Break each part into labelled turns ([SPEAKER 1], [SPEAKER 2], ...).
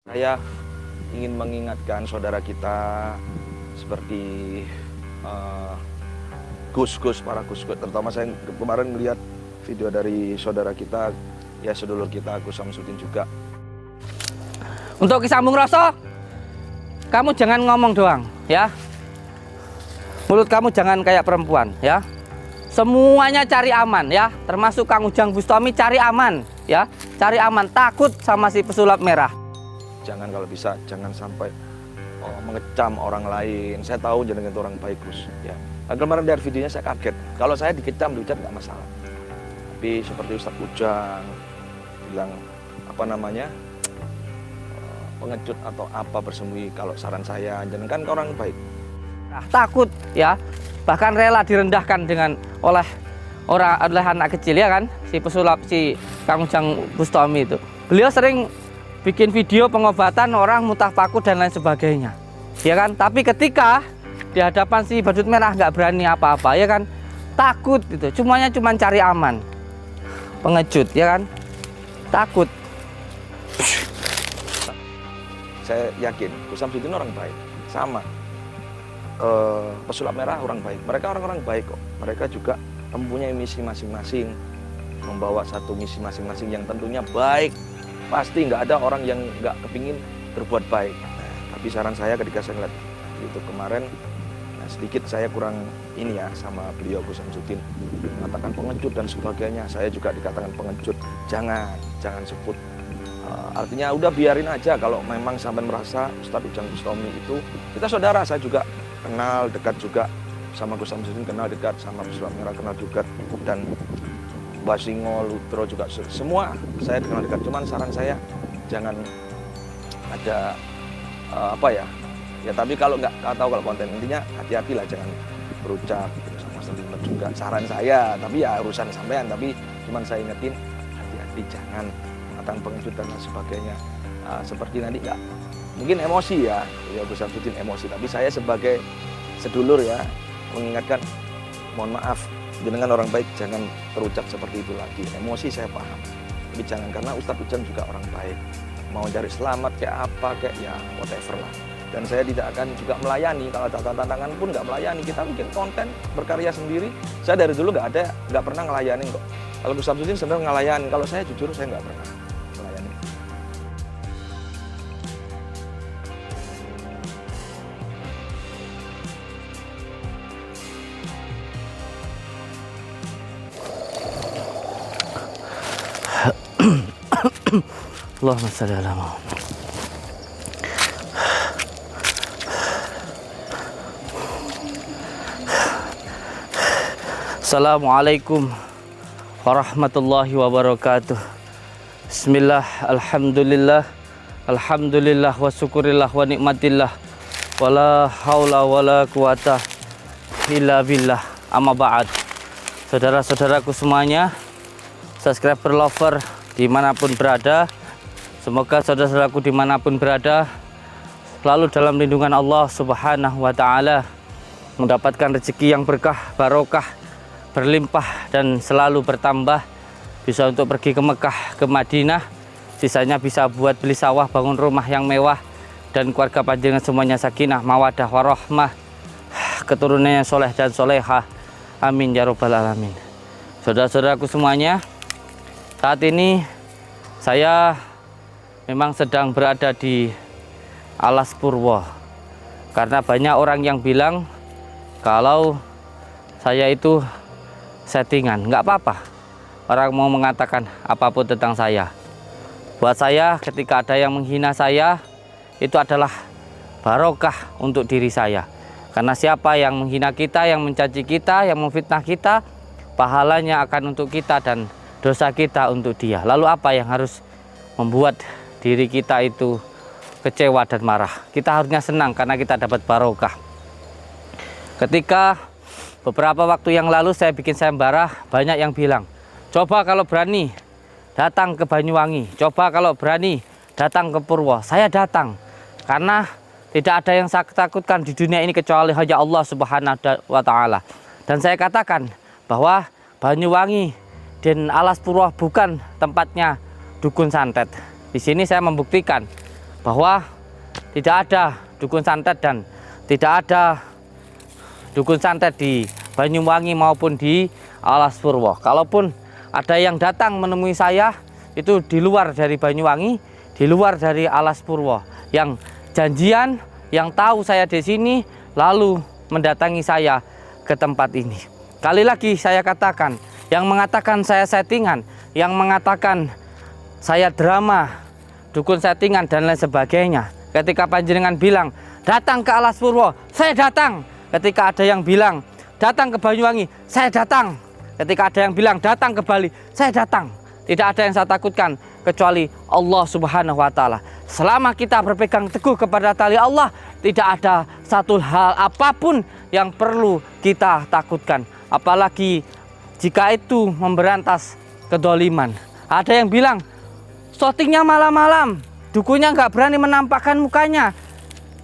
[SPEAKER 1] Saya ingin mengingatkan saudara kita seperti Gus-Gus, para Gus-Gus. Terutama saya kemarin melihat video dari saudara kita, ya sedulur kita Gus Samsudin juga.
[SPEAKER 2] Untuk Ki Sambung Rasa, kamu jangan ngomong doang, ya. Mulut kamu jangan kayak perempuan, ya. Semuanya cari aman, ya. Termasuk Kang Ujang Bustami cari aman, ya. Cari aman, takut sama si pesulap merah.
[SPEAKER 1] Jangan kalau bisa, jangan sampai mengecam orang lain. Saya tahu jenengan itu orang baik, Gus. Ya. Nah, kemarin dari videonya saya kaget. Kalau saya dikecam, dihujat nggak masalah. Tapi seperti Ustadz Ujang bilang apa namanya, pengecut atau apa bersembunyi. Kalau saran saya, jenengan kan orang baik.
[SPEAKER 2] Nah, takut, ya. Bahkan rela direndahkan oleh anak kecil, ya kan? Si pesulap, si Kang Ujang Bustami itu. Beliau sering bikin video pengobatan orang mutah paku dan lain sebagainya, ya kan? Tapi ketika di hadapan si badut merah nggak berani apa-apa, ya kan? Takut gitu, cuma cari aman. Pengecut, ya kan? Takut.
[SPEAKER 1] Saya yakin Gus Samsudin orang baik, sama pesulap merah orang baik. Mereka orang-orang baik kok. Mereka juga mempunyai misi masing-masing, membawa satu misi masing-masing yang tentunya baik. Pasti nggak ada orang yang nggak kepingin berbuat baik. Tapi saran saya ketika saya ngeliat itu kemarin, sedikit saya kurang ini ya sama beliau Gus Samsudin, mengatakan pengecut dan sebagainya. Saya juga dikatakan pengecut. Jangan sebut. Artinya udah biarin aja. Kalau memang sampai merasa Ustadz Ujang Bustami itu, kita saudara. Saya juga kenal dekat juga sama Gus Samsudin, kenal dekat sama pesulap merah, kenal juga, dan Basingo, Lutro juga semua saya kenal dekat. Cuman saran saya jangan ada apa ya. Ya tapi kalau nggak tahu kalau konten, intinya hati-hatilah, jangan berucap sama seniman juga. Saran saya, tapi ya urusan sampean. Tapi cuman saya ingetin hati-hati, jangan mengatakan pengecut dan sebagainya. Seperti nanti nggak mungkin emosi ya Gus Samsudin emosi. Tapi saya sebagai sedulur ya mengingatkan, mohon maaf. Jenengan orang baik, jangan terucap seperti itu lagi. Emosi saya paham, tapi jangan, karena Ustadz Ujang juga orang baik. Mau cari selamat kayak apa, kayak ya whatever lah. Dan saya tidak akan juga melayani, kalau ada tantangan pun nggak melayani. Kita bikin konten, berkarya sendiri. Saya dari dulu nggak pernah ngelayanin kok. Kalau Gus Samsudin sebenarnya ngelayanin. Kalau saya jujur, saya nggak pernah melayani.
[SPEAKER 2] Allahumma shalli ala Muhammad. Assalamualaikum warahmatullahi wabarakatuh. Bismillah, alhamdulillah, alhamdulillah wa syukurillah wa nikmatillah, wala haula wala quwata illa billah. Amma ba'd. Saudara-saudaraku semuanya, subscriber lover dimanapun berada, semoga saudara-saudaraku dimanapun berada selalu dalam lindungan Allah Subhanahu wa Ta'ala, mendapatkan rezeki yang berkah, barokah, berlimpah dan selalu bertambah, bisa untuk pergi ke Mekah, ke Madinah, sisanya bisa buat beli sawah, bangun rumah yang mewah, dan keluarga panjenengan semuanya sakinah, mawadah, warahmah, keturunannya soleh dan solehah, amin ya robbal alamin. Saudara-saudaraku semuanya, saat ini saya memang sedang berada di Alas Purwo, karena banyak orang yang bilang kalau saya itu settingan. Nggak apa-apa orang mau mengatakan apapun tentang saya. Buat saya, ketika ada yang menghina saya, itu adalah barokah untuk diri saya. Karena siapa yang menghina kita, yang mencaci kita, yang memfitnah kita, pahalanya akan untuk kita dan dosa kita untuk dia. Lalu apa yang harus membuat diri kita itu kecewa dan marah? Kita harusnya senang karena kita dapat barokah. Ketika beberapa waktu yang lalu saya bikin sayembara, banyak yang bilang, coba kalau berani datang ke Banyuwangi, coba kalau berani datang ke Purwo. Saya datang karena tidak ada yang saya takutkan di dunia ini kecuali hanya Allah Subhanahu wa Ta'ala. Dan saya katakan bahwa Banyuwangi dan Alas Purwo bukan tempatnya dukun santet. Di sini saya membuktikan bahwa tidak ada dukun santet dan tidak ada dukun santet di Banyuwangi maupun di Alas Purwo. Kalaupun ada yang datang menemui saya itu di luar dari Banyuwangi, di luar dari Alas Purwo, yang janjian, yang tahu saya di sini lalu mendatangi saya ke tempat ini. Kali lagi saya katakan, yang mengatakan saya settingan, yang mengatakan saya drama, dukun settingan dan lain sebagainya, ketika panjenengan bilang datang ke Alas Purwo, saya datang. Ketika ada yang bilang datang ke Banyuwangi, saya datang. Ketika ada yang bilang datang ke Bali, saya datang. Tidak ada yang saya takutkan kecuali Allah Subhanahu wa Ta'ala. Selama kita berpegang teguh kepada tali Allah, tidak ada satu hal apapun yang perlu kita takutkan. Apalagi jika itu memberantas kedoliman. Ada yang bilang syutingnya malam-malam, dukunnya nggak berani menampakkan mukanya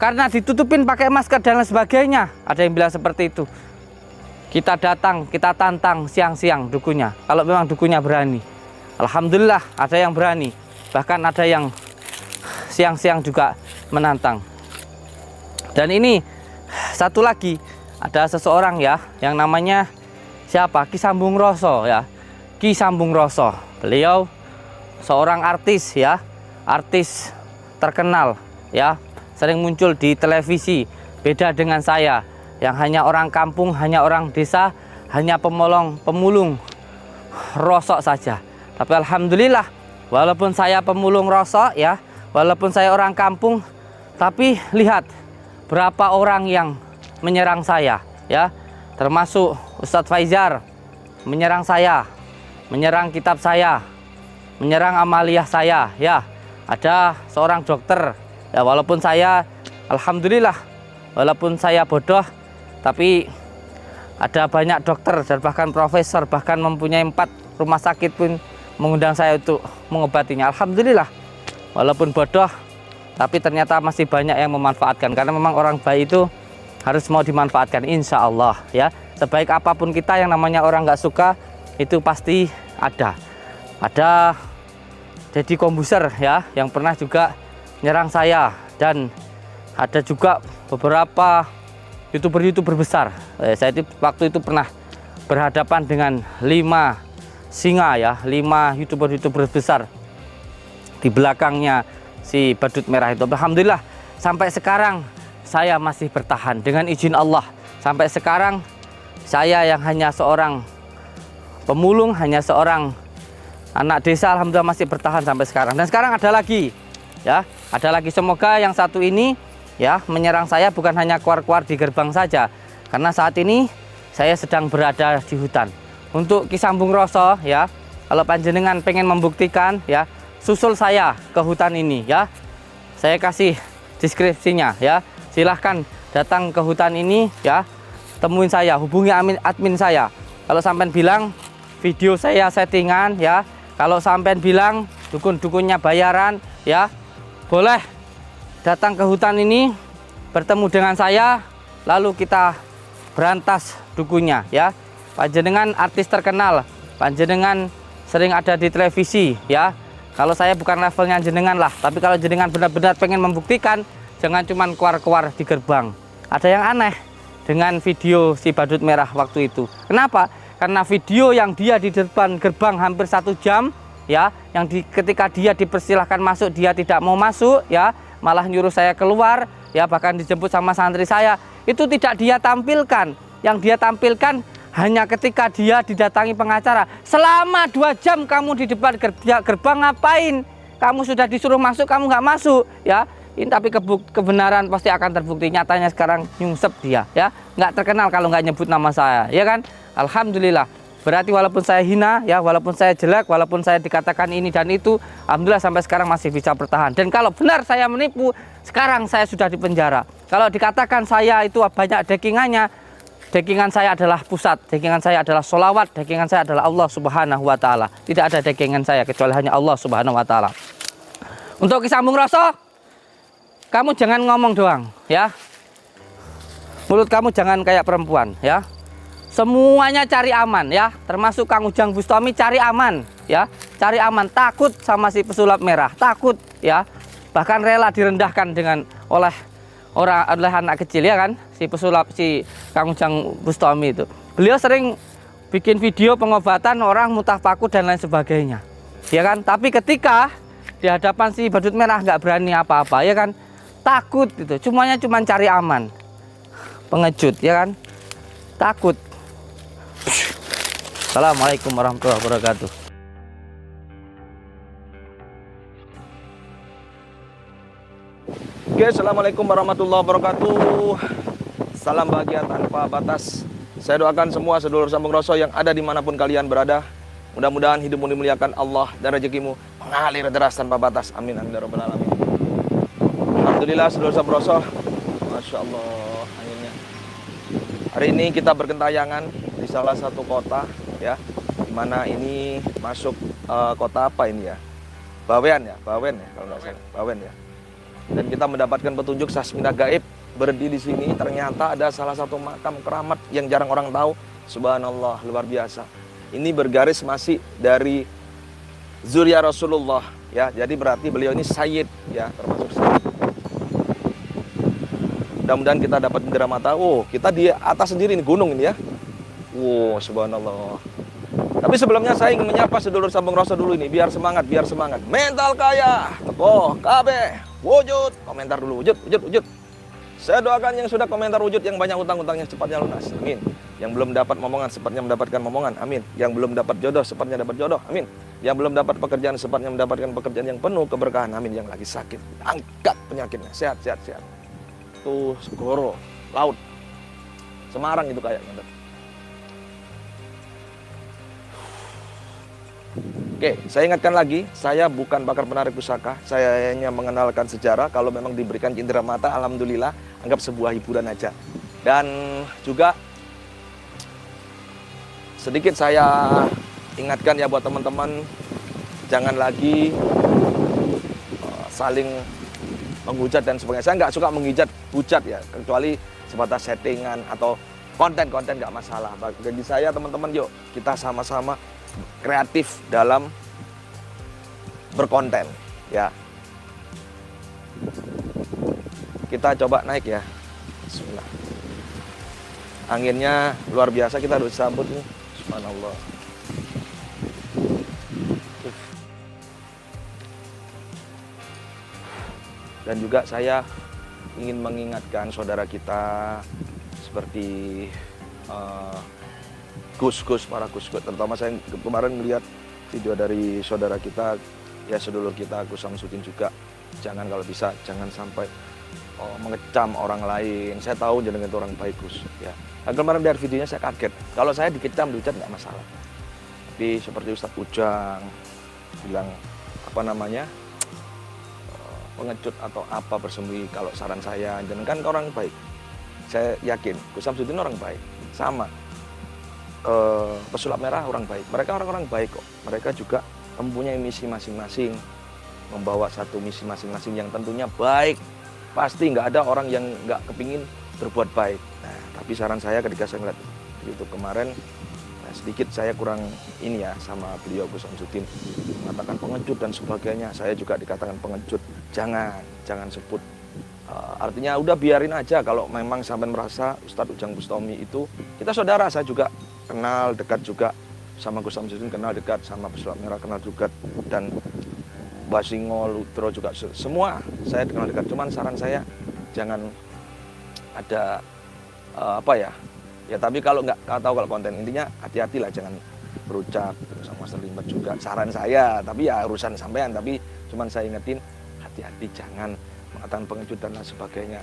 [SPEAKER 2] karena ditutupin pakai masker dan lain sebagainya. Ada yang bilang seperti itu. Kita datang, kita tantang siang-siang dukunya, kalau memang dukunya berani. Alhamdulillah ada yang berani, bahkan ada yang siang-siang juga menantang. Dan ini satu lagi, ada seseorang ya yang namanya siapa? Ki Sambung Roso ya. Ki Sambung Roso. Beliau seorang artis ya, artis terkenal ya, sering muncul di televisi. Beda dengan saya yang hanya orang kampung, hanya orang desa, hanya pemulung rosok saja. Tapi alhamdulillah, walaupun saya pemulung rosok ya, walaupun saya orang kampung, tapi lihat berapa orang yang menyerang saya ya, termasuk Ustadz Faizar menyerang saya, menyerang kitab saya, menyerang amaliyah saya ya. Ada seorang dokter ya, walaupun saya alhamdulillah, walaupun saya bodoh, tapi ada banyak dokter dan bahkan profesor, bahkan mempunyai 4 rumah sakit pun mengundang saya untuk mengobatinya. Alhamdulillah, walaupun bodoh, tapi ternyata masih banyak yang memanfaatkan. Karena memang orang baik itu harus mau dimanfaatkan, insya Allah ya. Sebaik apapun kita, yang namanya orang nggak suka itu pasti ada. Ada Deddy Kombuser ya, yang pernah juga nyerang saya, dan ada juga beberapa YouTuber besar. Saya waktu itu pernah berhadapan dengan 5 singa ya, 5 YouTuber besar di belakangnya si Badut Merah itu. Alhamdulillah sampai sekarang saya masih bertahan dengan izin Allah. Sampai sekarang saya yang hanya seorang pemulung, hanya seorang anak desa, alhamdulillah masih bertahan sampai sekarang. Dan sekarang ada lagi ya, ada lagi. Semoga yang satu ini ya menyerang saya bukan hanya keluar-keluar di gerbang saja, karena saat ini saya sedang berada di hutan. Untuk Ki Sambung Roso ya, kalau panjenengan pengen membuktikan ya, susul saya ke hutan ini ya. Saya kasih deskripsinya ya. Silahkan datang ke hutan ini ya, temuin saya, hubungi admin saya. Kalau sampean bilang video saya settingan ya, kalau sampean bilang dukun-dukunnya bayaran ya, boleh datang ke hutan ini, bertemu dengan saya, lalu kita berantas dukunnya ya. Panjenengan artis terkenal, panjenengan sering ada di televisi ya. Kalau saya bukan levelnya jenengan lah, tapi kalau jenengan benar-benar pengen membuktikan, jangan cuman keluar-keluar di gerbang. Ada yang aneh dengan video si Badut Merah waktu itu. Kenapa? Karena video yang dia di depan gerbang hampir 1 jam ya, yang ketika dia dipersilahkan masuk dia tidak mau masuk ya, malah nyuruh saya keluar ya, bahkan dijemput sama santri saya. Itu tidak dia tampilkan. Yang dia tampilkan hanya ketika dia didatangi pengacara. Selama 2 jam kamu di depan gerbang ngapain? Kamu sudah disuruh masuk, kamu nggak masuk ya. Ini tapi kebenaran pasti akan terbukti. Nyatanya sekarang nyungsep dia ya, nggak terkenal kalau nggak nyebut nama saya ya kan. Alhamdulillah, berarti walaupun saya hina ya, walaupun saya jelek, walaupun saya dikatakan ini dan itu, alhamdulillah sampai sekarang masih bisa bertahan. Dan kalau benar saya menipu, sekarang saya sudah di penjara. Kalau dikatakan saya itu banyak dekingannya, dekingan saya adalah pusat, dekingan saya adalah sholawat, dekingan saya adalah Allah Subhanahu wa Ta'ala. Tidak ada dekingan saya kecuali hanya Allah Subhanahu wa Ta'ala. Untuk Ki Sambung Roso, kamu jangan ngomong doang ya, mulut kamu jangan kayak perempuan ya. Semuanya cari aman ya, termasuk Kang Ujang Bustami cari aman ya, cari aman. Takut sama si pesulap merah, takut ya. bahkan rela direndahkan dengan oleh anak kecil ya kan, si pesulap si Kang Ujang Bustami itu. Beliau sering bikin video pengobatan orang muntah paku dan lain sebagainya, ya kan. Tapi ketika di hadapan si badut merah nggak berani apa-apa, ya kan, takut gitu. Cuma cari aman, pengecut, ya kan, takut. Assalamualaikum warahmatullahi wabarakatuh.
[SPEAKER 1] Oke, assalamualaikum warahmatullahi wabarakatuh. Salam bahagia tanpa batas. Saya doakan semua sedulur sambung rasa yang ada dimanapun kalian berada. Mudah-mudahan hidupmu dimuliakan Allah dan rezekimu mengalir deras tanpa batas. Amin amin ya rabbal alamin. Alhamdulillah sedulur sambung rasa. Masya Allah anginnya. Hari ini kita bergentayangan di salah satu kota ya, dimana ini masuk kota apa ini ya? Bawen ya kalau nggak salah, Bawen ya. Dan kita mendapatkan petunjuk sasmina gaib berdiri di sini. Ternyata ada salah satu makam keramat yang jarang orang tahu. Subhanallah, luar biasa. Ini bergaris masih dari Zuriya Rasulullah ya. Jadi berarti beliau ini sayyid ya, termasuk sayyid. Mudah-mudahan kita dapat indera mata. Oh, kita di atas sendiri ini, gunung ini ya. Wow, subhanallah. Tapi sebelumnya saya ingin menyapa sedulur sambung rasa dulu ini, biar semangat, Mental kaya, teko, KB, wujud. Komentar dulu, wujud. Saya doakan yang sudah komentar wujud, yang banyak utang-utangnya cepatnya lunas, amin. Yang belum dapat momongan, cepatnya mendapatkan momongan, amin. Yang belum dapat jodoh, cepatnya dapat jodoh, amin. Yang belum dapat pekerjaan, cepatnya mendapatkan pekerjaan yang penuh keberkahan, amin. Yang lagi sakit, angkat penyakitnya, sehat. Tuh, Segoro, laut, Semarang itu kayaknya. Oke, saya ingatkan lagi, saya bukan pakar penarik pusaka, saya hanya mengenalkan sejarah. Kalau memang diberikan indera mata, alhamdulillah, anggap sebuah hiburan aja. Dan juga sedikit saya ingatkan ya buat teman-teman, jangan lagi saling menghujat dan sebagainya. Saya nggak suka menghujat ya, kecuali sebatas settingan atau konten-konten nggak masalah. Bagi saya teman-teman, yuk kita sama-sama kreatif dalam berkonten ya. Kita coba naik ya. Bismillah. Anginnya luar biasa, kita harus sambut nih. Subhanallah. Dan juga saya ingin mengingatkan saudara kita seperti para Gus, terutama saya kemarin melihat video dari saudara kita, ya sedulur kita Gus Samsudin juga. Jangan, kalau bisa jangan sampai mengecam orang lain. Saya tahu jenengan itu orang baik Gus ya. Nah, kemarin dari videonya saya kaget. Kalau saya dikecam, dihujat nggak masalah. Tapi seperti Ustadz Ujang bilang pengecut atau apa bersembunyi, kalau saran saya jenengan orang baik. Saya yakin Gus Samsudin orang baik. Sama pesulap merah orang baik, mereka orang-orang baik kok. Mereka juga mempunyai misi masing-masing, membawa satu misi masing-masing yang tentunya baik. Pasti nggak ada orang yang nggak kepingin berbuat baik. Nah, tapi saran saya ketika saya ngeliat YouTube kemarin, sedikit saya kurang ini ya sama beliau Gus Samsudin, mengatakan pengecut dan sebagainya. Saya juga dikatakan pengecut. Jangan sebut. Artinya udah biarin aja. Kalau memang sampai merasa Ustadz Ujang Bustami itu, kita saudara, saya juga kenal dekat juga sama Gus Samsudin, kenal dekat sama pesulap merah, kenal dekat, dan Basingo, Lutro juga semua saya kenal dekat. Cuman saran saya jangan ada ya tapi kalau nggak tahu kalau konten, intinya hati-hatilah, jangan berucap sama Master Limbat juga. Saran saya, tapi ya urusan sampean, tapi cuman saya ingetin hati-hati, jangan mengatakan pengecut dan lain sebagainya.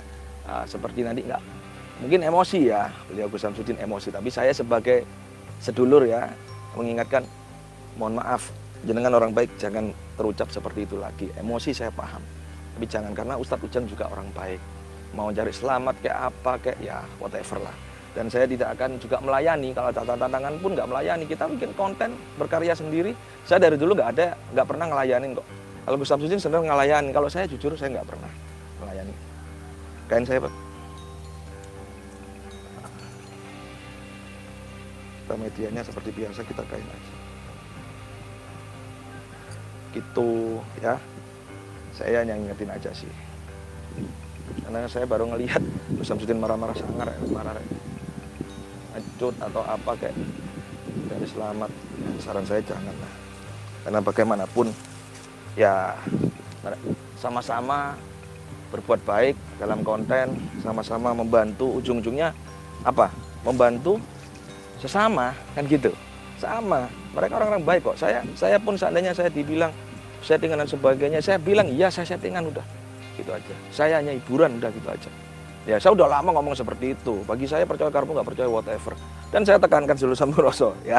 [SPEAKER 1] Seperti nanti nggak, mungkin emosi ya, beliau Gus Samsudin emosi, tapi saya sebagai sedulur ya mengingatkan, mohon maaf, jenengan orang baik, jangan terucap seperti itu lagi. Emosi saya paham, tapi jangan, karena Ustadz Ujang juga orang baik, mau cari selamat kayak apa kayak ya whatever lah. Dan saya tidak akan juga melayani, kalau tantangan pun nggak melayani. Kita bikin konten, berkarya sendiri. Saya dari dulu nggak pernah ngelayanin kok. Kalau Gus Samsudin sendiri ngelayanin, kalau saya jujur saya nggak pernah melayani. Kain saya Pak. Kita medianya seperti biasa, kita kain aja. Gitu ya. Saya yang ngingetin aja sih. Karena saya baru ngelihat Gus Samsudin marah-marah sangar, marah acut atau apa kayak dari selamat. Saran saya jangan lah. Karena bagaimanapun ya sama-sama berbuat baik dalam konten, sama-sama membantu, ujung-ujungnya apa? Membantu sesama, kan gitu. Sama, mereka orang-orang baik kok. Saya pun seandainya saya dibilang settingan dan sebagainya, saya bilang iya saya settingan udah, gitu aja. Saya hanya hiburan udah gitu aja. Ya saya udah lama ngomong seperti itu. Bagi saya percaya karmu nggak percaya whatever. Dan saya tekankan Zulul Samburoso ya.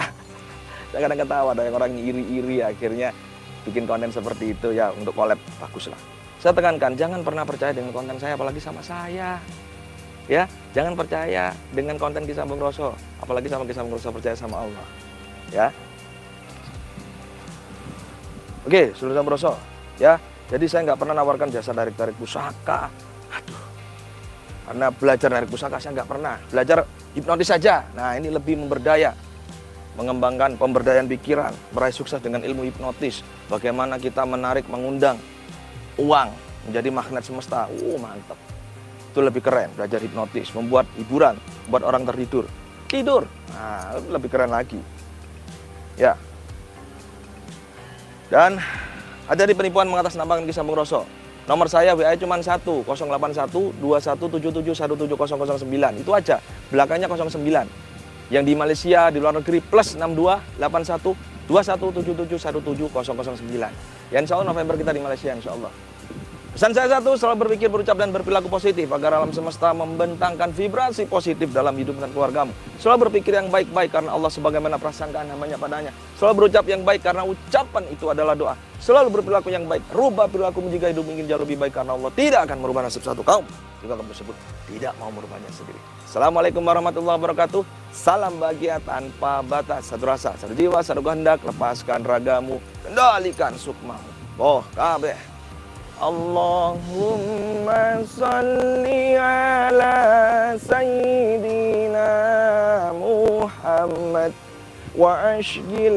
[SPEAKER 1] Saya kadang ketawa ada yang orang iri-iri akhirnya bikin konten seperti itu ya untuk collab bagus lah. Saya tekankan jangan pernah percaya dengan konten saya apalagi sama saya. Ya, jangan percaya dengan konten Ki Sambung Roso, apalagi sama Ki Sambung Roso percaya sama Allah. Ya. Oke, Zulul Samburoso ya. Jadi saya nggak pernah nawarkan jasa tarik-tarik pusaka. Aduh. Karena belajar narik pusaka saya nggak pernah. Belajar hipnotis saja. Nah, ini lebih memberdaya. Mengembangkan pemberdayaan pikiran, meraih sukses dengan ilmu hipnotis. Bagaimana kita menarik, mengundang uang menjadi magnet semesta. Mantap. Itu lebih keren, belajar hipnotis, membuat hiburan, membuat orang tertidur. Tidur. Nah, lebih keren lagi. Ya. Dan ada di penipuan mengatasnamakan Ki Sambung Roso. Nomor saya WA cuma 1, 081 2177 17009. Itu aja. Belakangnya 09. Yang di Malaysia, di luar negeri plus 62 81 2177 17009. Ya insya Allah November kita di Malaysia insya Allah. Pesan saya satu, selalu berpikir, berucap, dan berperilaku positif agar alam semesta membentangkan vibrasi positif dalam hidup dan keluargamu. Selalu berpikir yang baik-baik karena Allah sebagaimana prasangkaan namanya padanya. Selalu berucap yang baik karena ucapan itu adalah doa. Selalu berperilaku yang baik. Rubah perilakumu jika hidup ingin jauh lebih baik karena Allah tidak akan merubah nasib satu kaum jika kaum tersebut tidak mau merubahnya sendiri. Assalamualaikum warahmatullahi wabarakatuh. Salam bahagia tanpa batas. Satu rasa, satu jiwa, satu kehendak. Lepaskan ragamu, kendalikan sukmamu. Boh kabeh. Allahumma salli ala Sayyidina Muhammad wa ashgil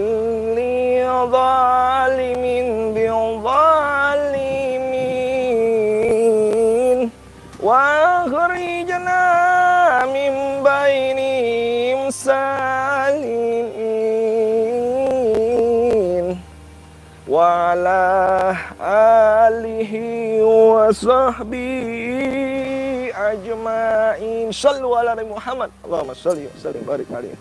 [SPEAKER 1] li zalimin bi zalimin wa akhrijna min bainihim salimin wa ala alihi wa sahbihi ajma'in. Sallu ala Muhammad. Allahumma salli wa sallim barik alaihi.